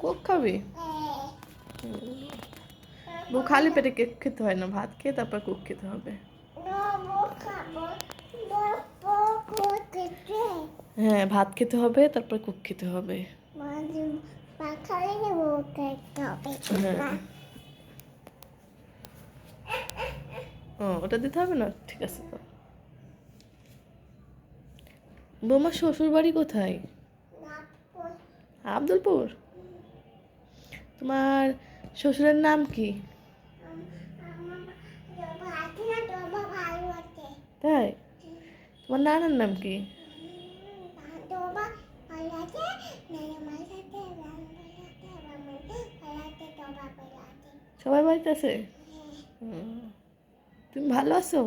Coke খাবি? বউ খালি পেটে কেক খেতে হয় না, ভাত খেয়ে তারপর কোক খেতে হবে। হ্যাঁ, ভাত খেতে হবে তারপর কোক খেতে হবে। হ্যাঁ, ও ওটা দিতে হবে না, ঠিক আছে। তো বৌমার শ্বশুর বাড়ি কোথায়? আব্দুলপুর। তোমার শ্বশুরের নাম কি? তাই? তোমার নানার নাম কি? সবাই বাড়িতে আছে? তুমি ভালো আছো?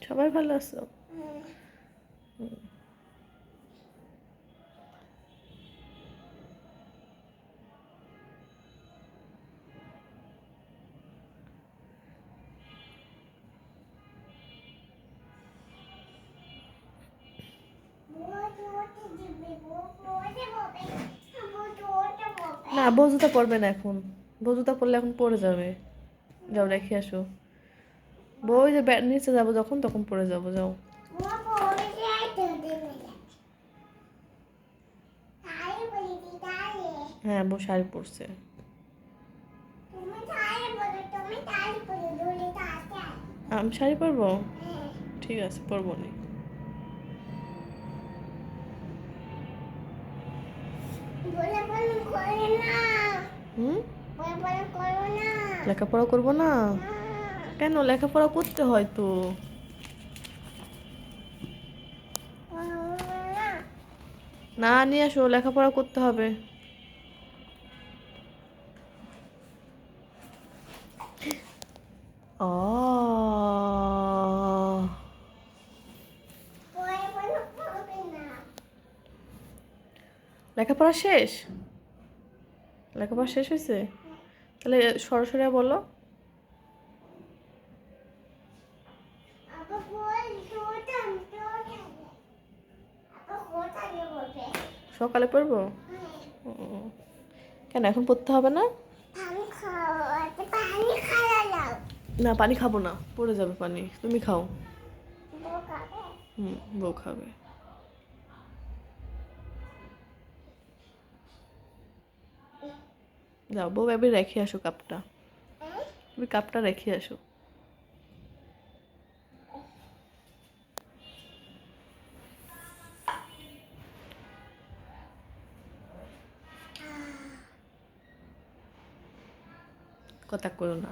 সবাই ভালো আছো? না, বউ জুতা পরবে না এখন। বউ জুতা পরলে এখন পড়ে যাবে। যাও রেখে আসো। বউ যে নিচে যাবো যখন তখন পড়ে যাবো, যাও। হ্যাঁ, বউ শাড়ি পরছে। আমি শাড়ি পরবো? ঠিক আছে, পরবো নি। লেখাপড়া করবো না? কেন, লেখাপড়া করতে হয় তো। না নিয়ে আসো, লেখাপড়া করতে হবে। লেখাপড়া শেষ? লেখাপড়া শেষ হয়েছে? তাহলে সরাসরি বলো। সকালে পড়বো? কেন, এখন পড়তে হবে না? না, পানি খাবো না, পড়ে যাবে পানি। তুমি খাও। বউ খাবে। যাও, বউ এবার রেখে আসো কাপটা। তুমি কাপটা রেখে আসো। কথা করো না।